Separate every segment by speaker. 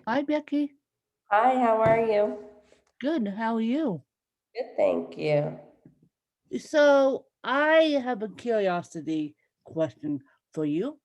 Speaker 1: Hi, Becky.
Speaker 2: Hi, how are you?
Speaker 1: Good. How are you?
Speaker 2: Good, thank you.
Speaker 1: So, I have a curiosity question for you.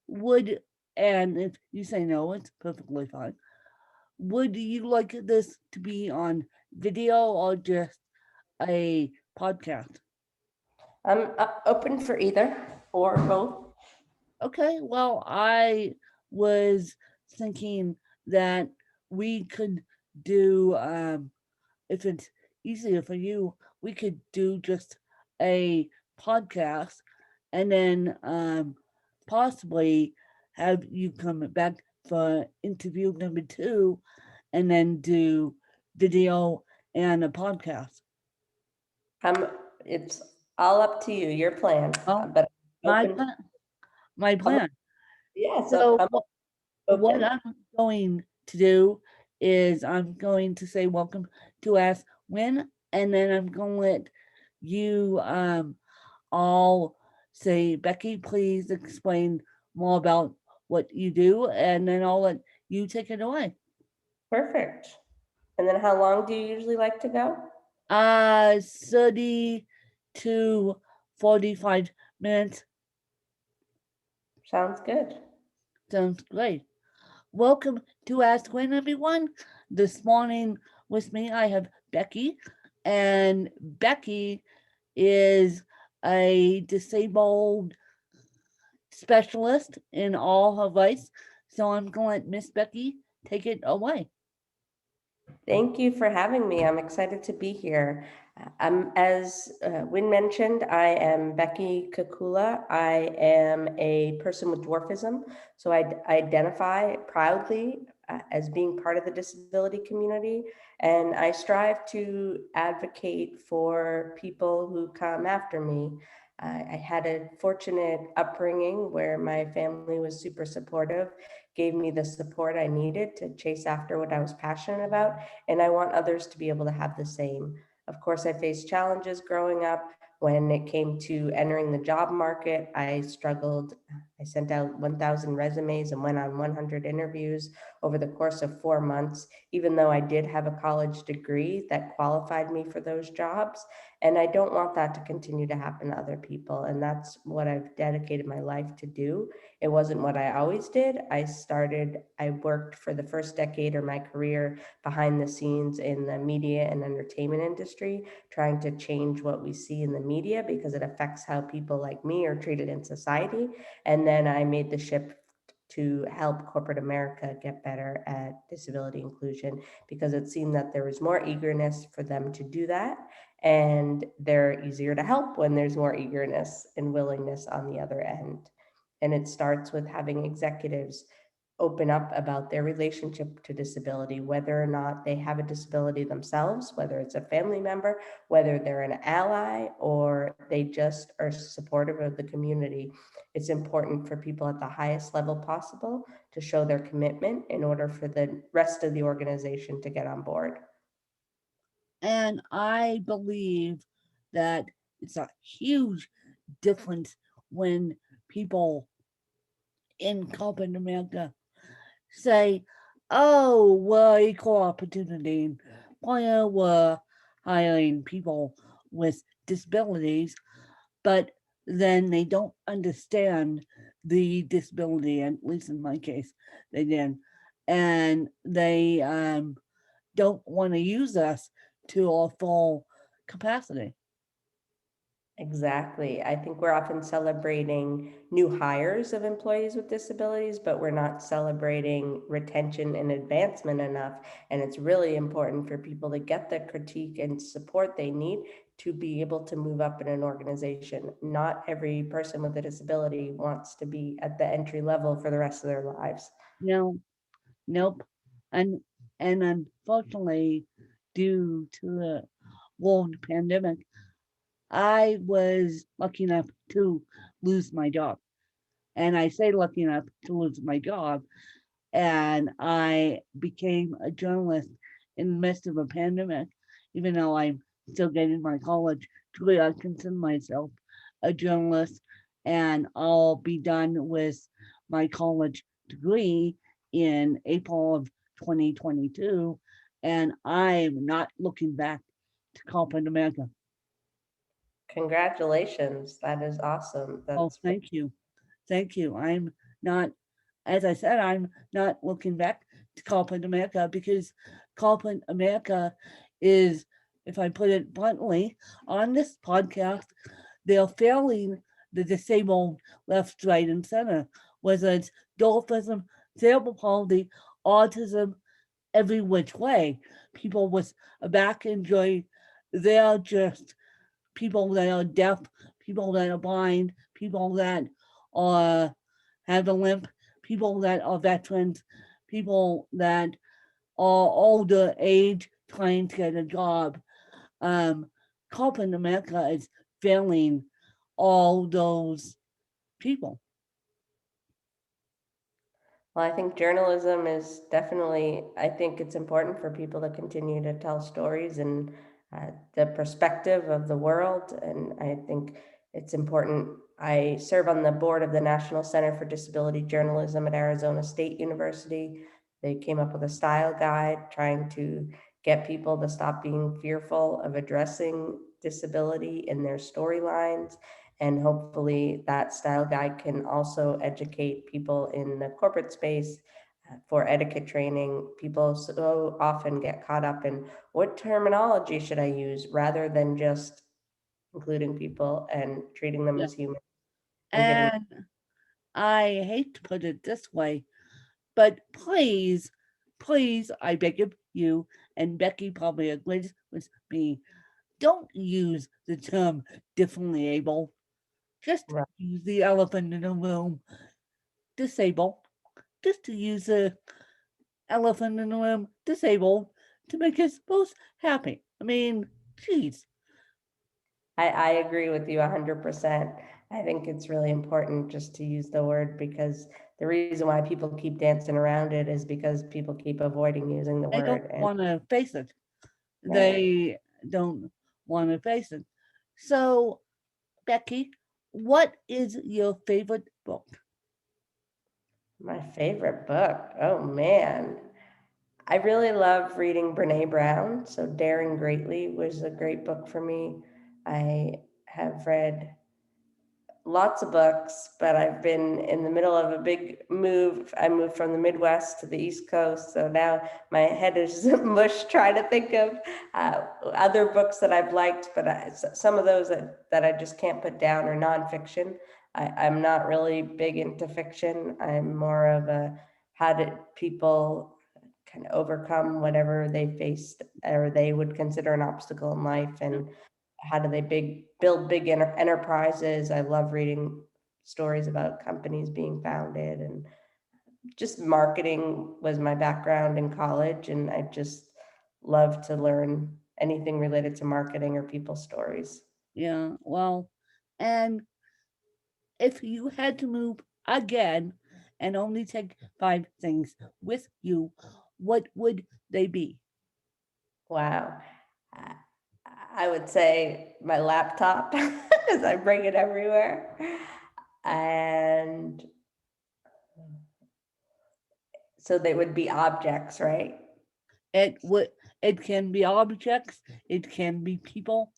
Speaker 1: Would, and if you say no, it's perfectly fine. Would you like this to be on video or just a podcast?
Speaker 2: I'm open for either or both.
Speaker 1: Okay, well, I was thinking that we could do, if it's easier for you, we could do just a podcast and then possibly have you come back for interview number two and then do video and a podcast.
Speaker 2: I'm. It's all up to you, your plan.
Speaker 1: Well,
Speaker 2: But
Speaker 1: my
Speaker 2: open.
Speaker 1: plan, my
Speaker 2: I'm
Speaker 1: plan.
Speaker 2: yeah. So
Speaker 1: So
Speaker 2: I'm
Speaker 1: what
Speaker 2: open.
Speaker 1: I'm going to do is I'm going to say welcome to Ask When, and then I'm going to let you all say, Becky, please explain more about what you do, and then I'll let you take it away.
Speaker 2: Perfect. And then, how long do you usually like to go?
Speaker 1: 30 to 45 minutes.
Speaker 2: Sounds good.
Speaker 1: Sounds great. Welcome to Ask When, everyone. This morning with me, I have Becky, and Becky is a disabled specialist in all her rights. So I'm going to let Miss Becky take it away.
Speaker 2: Thank you for having me. I'm excited to be here. As Wynn mentioned, I am Becky Kekula. I am a person with dwarfism, so I identify proudly as being part of the disability community, and I strive to advocate for people who come after me. I had a fortunate upbringing where my family was super supportive, gave me the support I needed to chase after what I was passionate about, and I want others to be able to have the same. Of course, I faced challenges growing up. When it came to entering the job market, I struggled. I sent out 1,000 resumes and went on 100 interviews over the course of 4 months, even though I did have a college degree that qualified me for those jobs. And I don't want that to continue to happen to other people. And that's what I've dedicated my life to do. It wasn't what I always did. I worked for the first decade of my career behind the scenes in the media and entertainment industry, trying to change what we see in the media because it affects how people like me are treated in society. And then I made the shift to help corporate America get better at disability inclusion because it seemed that there was more eagerness for them to do that. And they're easier to help when there's more eagerness and willingness on the other end. And it starts with having executives open up about their relationship to disability, whether or not they have a disability themselves, whether it's a family member, whether they're an ally, or they just are supportive of the community. It's important for people at the highest level possible to show their commitment in order for the rest of the organization to get on board.
Speaker 1: And I believe that it's a huge difference when people in corporate America say, oh, we're equal opportunity. Why we're hiring people with disabilities, but then they don't understand the disability, at least in my case, they did. And they don't want to use us to our full capacity.
Speaker 2: Exactly. I think we're often celebrating new hires of employees with disabilities, but we're not celebrating retention and advancement enough. And it's really important for people to get the critique and support they need to be able to move up in an organization. Not every person with a disability wants to be at the entry level for the rest of their lives.
Speaker 1: No, nope. And and unfortunately, due to the world pandemic, I was lucky enough to lose my job. And I say lucky enough to lose my job. And I became a journalist in the midst of a pandemic, even though I'm still getting my college degree. I consider myself a journalist, and I'll be done with my college degree in April of 2022, and I'm not looking back to corporate America.
Speaker 2: Congratulations. That is awesome.
Speaker 1: Oh,
Speaker 2: That's
Speaker 1: thank you. Thank you. I'm not, as I said, I'm not looking back to corporate America because corporate America is, if I put it bluntly, on this podcast, they're failing the disabled left, right, and center, whether it's dwarfism, cerebral palsy, autism, every which way. People with a back injury, they're just people that are deaf, people that are blind, people that are have a limp, people that are veterans, people that are older age trying to get a job. Um, Corporate America is failing all those people.
Speaker 2: Well, I think journalism is definitely, I think it's important for people to continue to tell stories and the perspective of the world. And I think it's important. I serve on the board of the National Center for Disability Journalism at Arizona State University. They came up with a style guide trying to get people to stop being fearful of addressing disability in their storylines. And hopefully that style guide can also educate people in the corporate space for etiquette training. People so often get caught up in what terminology should I use rather than just including people and treating them
Speaker 1: Yeah.
Speaker 2: as human and giving.
Speaker 1: And I hate to put it this way, but please, please, I beg of you, and Becky probably agrees with me, don't use the term differently able. Just
Speaker 2: Right.
Speaker 1: use the elephant in the room, disabled. Just to use the elephant in the room, disabled, to make us both happy. I mean, geez.
Speaker 2: I agree with you 100%. I think it's really important just to use the word because the reason why people keep dancing around it is because people keep avoiding using the
Speaker 1: They don't
Speaker 2: word. And
Speaker 1: want to face it.
Speaker 2: right.
Speaker 1: They don't want to face it. So, Becky, what is your favorite book?
Speaker 2: My favorite book. Oh man. I really love reading Brene Brown. So Daring Greatly was a great book for me. I have read lots of books, but I've been in the middle of a big move. I moved from the Midwest to the East Coast, so now my head is mush trying to think of other books that I've liked, but some of those that I just can't put down are nonfiction. I'm not really big into fiction. I'm more of a how did people kind of overcome whatever they faced or they would consider an obstacle in life, and how do they build big enterprises. I love reading stories about companies being founded, and just marketing was my background in college, and I just love to learn anything related to marketing or people stories.
Speaker 1: Yeah, well, and if you had to move again and only take 5 things with you, what would they be?
Speaker 2: Wow. I I would say my laptop because I bring it everywhere. And so they would be objects, right?
Speaker 1: It would. It can be objects. It can be people.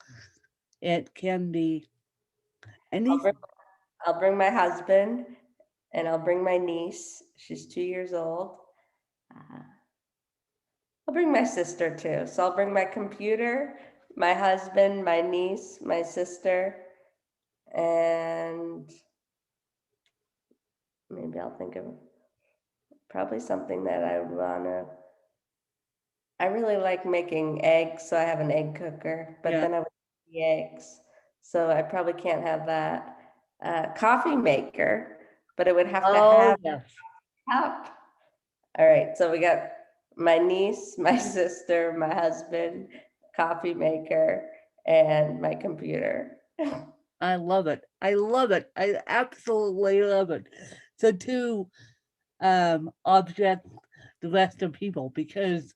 Speaker 1: It can be
Speaker 2: I'll bring,
Speaker 1: anything.
Speaker 2: I'll bring my husband and I'll bring my niece. She's 2 years old. Uh, I'll bring my sister too. So I'll bring my computer, my husband, my niece, my sister, and maybe I'll think of probably something that I would want to. I really like making eggs, so I have an egg cooker, but
Speaker 1: Yeah.
Speaker 2: then I would eat the eggs. So I probably can't have that. Coffee maker, but it would have to
Speaker 1: Oh
Speaker 2: have
Speaker 1: yes.
Speaker 2: a cup. All right, so we got my niece, my sister, my husband, coffee maker, and my computer.
Speaker 1: I love it. I love it. I absolutely love it. So two objects, the rest are people, because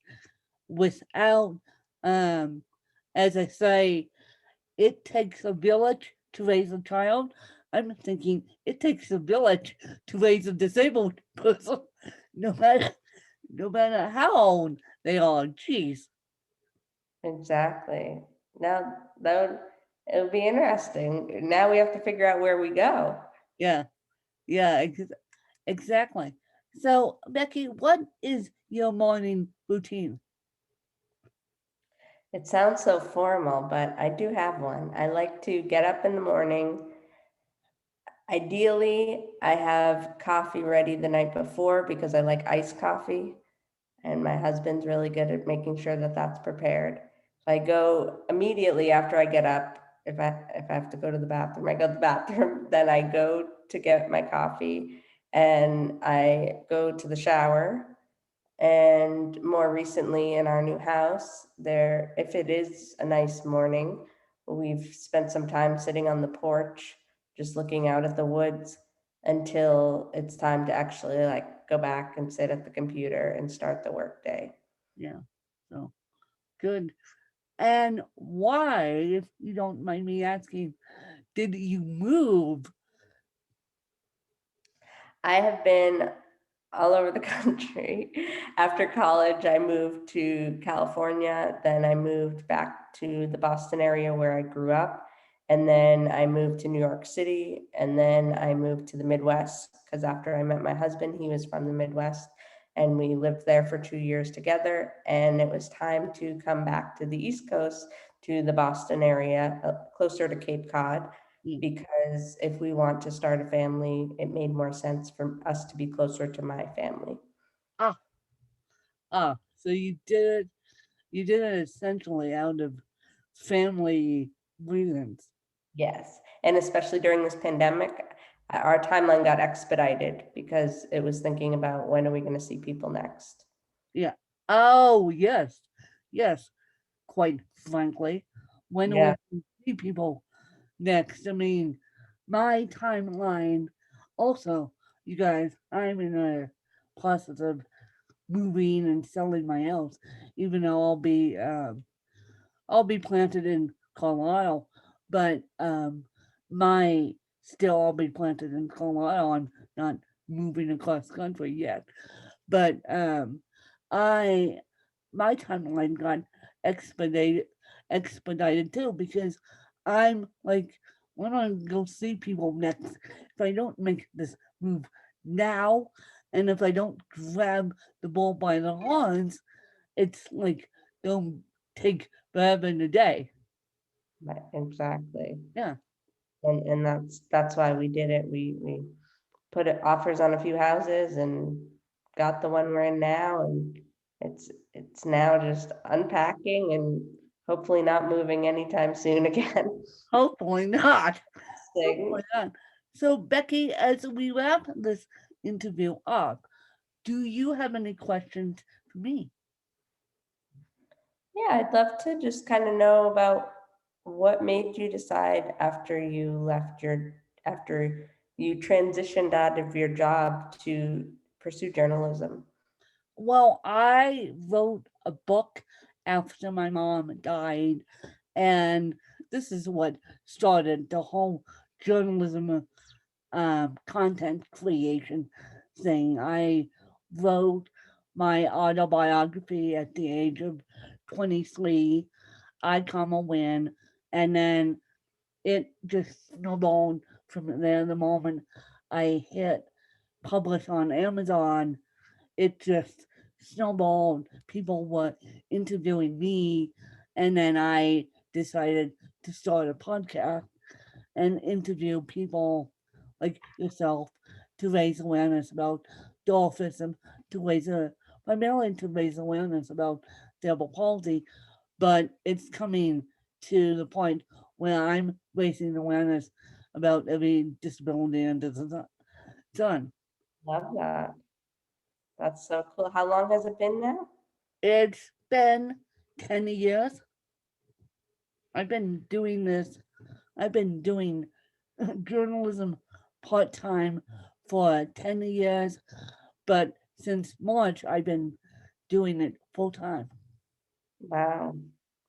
Speaker 1: without as I say, it takes a village to raise a child. I'm thinking it takes a village to raise a disabled person. No matter no matter how old they are. Jeez.
Speaker 2: Exactly. Now that would it would be interesting. Now we have to figure out where we go.
Speaker 1: Yeah, yeah, exactly. So, Becky, what is your morning routine?
Speaker 2: It sounds so formal, but I do have one. I like to get up in the morning. Ideally, I have coffee ready the night before because I like iced coffee, and my husband's really good at making sure that that's prepared. So I go immediately after I get up. If I have to go to the bathroom, I go to the bathroom. Then I go to get my coffee, and I go to the shower. And more recently in our new house, there, if it is a nice morning, we've spent some time sitting on the porch, just looking out at the woods until it's time to actually like go back and sit at the computer and start the workday.
Speaker 1: Yeah, so good. And why, if you don't mind me asking, did you move?
Speaker 2: I have been all over the country. After college, I moved to California. Then I moved back to the Boston area where I grew up. And then I moved to New York City. And then I moved to the Midwest because after I met my husband, he was from the Midwest. And we lived there for 2 years together. And it was time to come back to the East Coast to the Boston area, closer to Cape Cod,
Speaker 1: Yeah.
Speaker 2: because if we want to start a family, it made more sense for us to be closer to my family.
Speaker 1: Ah, so you did it essentially out of family reasons.
Speaker 2: Yes. And especially during this pandemic, our timeline got expedited because it was thinking about when are we going to see people next.
Speaker 1: Yeah. Oh, yes. Yes, quite frankly. When
Speaker 2: Yeah.
Speaker 1: will we see people next? I mean, my timeline also, you guys, I'm in a process of moving and selling my house, even though I'll be planted in Colorado, but my still I'll be planted in Colorado. I'm not moving across country yet, but I my timeline got expedited expedited too because I'm like, when I go see people next, if I don't make this move now, and if I don't grab the bull by the horns, it's like they'll take forever and a day.
Speaker 2: Right, exactly.
Speaker 1: Yeah,
Speaker 2: And that's why we did it. We put offers on a few houses and got the one we're in now, and it's now just unpacking and hopefully not moving anytime soon again.
Speaker 1: hopefully not.
Speaker 2: Thing.
Speaker 1: Hopefully not. So, Becky, as we wrap this interview up, do you have any questions for me?
Speaker 2: Yeah, I'd love to just kind of know about what made you decide after you transitioned out of your job to pursue journalism.
Speaker 1: Well, I wrote a book after my mom died, and this is what started the whole journalism content creation thing. I wrote my autobiography at the age of 23. I come a win, and then it just snowballed from there. The moment I hit publish on Amazon, it just snowballed. People were interviewing me, and then I decided to start a podcast and interview people like yourself to raise awareness about dwarfism, to raise primarily to raise awareness about cerebral palsy, but it's coming to the point where I'm raising awareness about every disability under the sun.
Speaker 2: Love that. That's so cool. How long has it been now?
Speaker 1: It's been 10 years. I've been doing this. I've been doing journalism part time for 10 years, but since March, I've been doing it full time.
Speaker 2: Wow.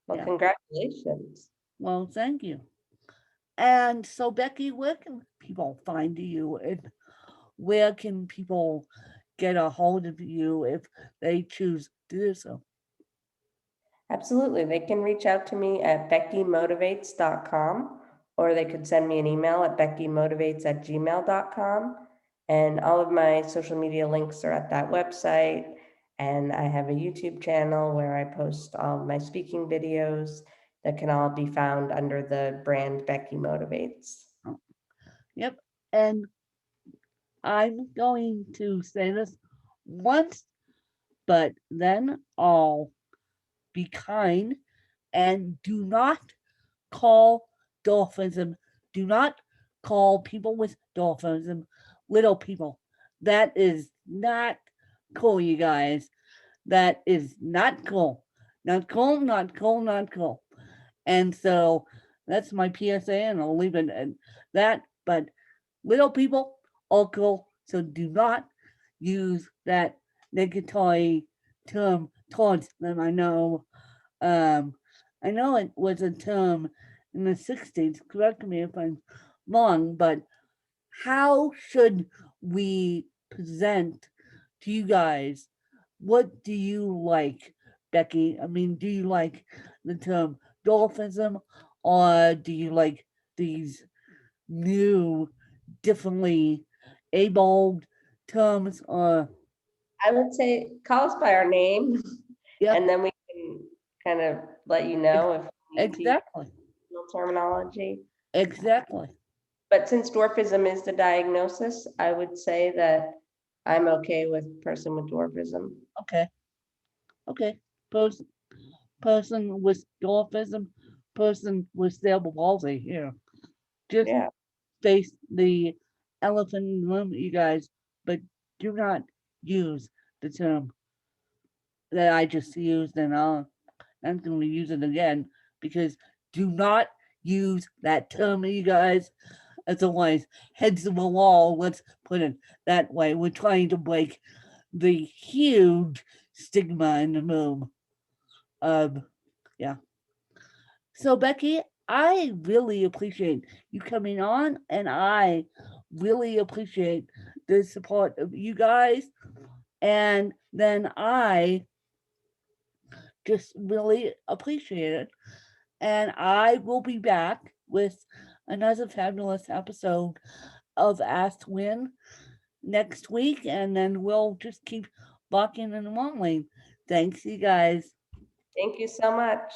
Speaker 2: Well,
Speaker 1: Yeah.
Speaker 2: congratulations.
Speaker 1: Well, thank you. And so, Becky, where can people find you? And where can people get a hold of you if they choose to do so?
Speaker 2: Absolutely. They can reach out to me at beckymotivates.com, or they could send me an email at beckymotivates@gmail.com. And all of my social media links are at that website. And I have a YouTube channel where I post all of my speaking videos that can all be found under the brand Becky Motivates.
Speaker 1: Yep. And I'm going to say this once, but then I'll be kind and do not call dolphinism, do not call people with dolphinism little people. That is not cool, you guys. That is not cool. Not cool, not cool, not cool. And so that's my PSA, and I'll leave it at that. But little people, all cool. So do not use that negatory term towards them. Um, I know it was a term in the 60s. Correct me if I'm wrong, but how should we present to you guys? What do you like, Becky? I mean, do you like the term dolphism, or do you like these new, differently abled terms? Or
Speaker 2: I would say call us by our name,
Speaker 1: yeah,
Speaker 2: and then we can kind of let you know if we need to use
Speaker 1: exactly,
Speaker 2: terminology.
Speaker 1: exactly.
Speaker 2: But since dwarfism is the diagnosis, I would say that I'm okay with person with dwarfism.
Speaker 1: Okay, okay. Person, person with dwarfism, person with cerebral palsy. Here, just
Speaker 2: Yeah.
Speaker 1: face the elephant in the room, you guys. But do not use the term that I just used, and I'm going to use it again because do not use that term, you guys. Otherwise, heads of the wall. Let's put it that way. We're trying to break the huge stigma in the room. Yeah. So, Becky, I really appreciate you coming on, and I really appreciate the support of you guys. And then I just really appreciate it. And I will be back with another fabulous episode of Ask Win next week, and then we'll just keep walking and walking. Thanks, you guys.
Speaker 2: Thank you so much.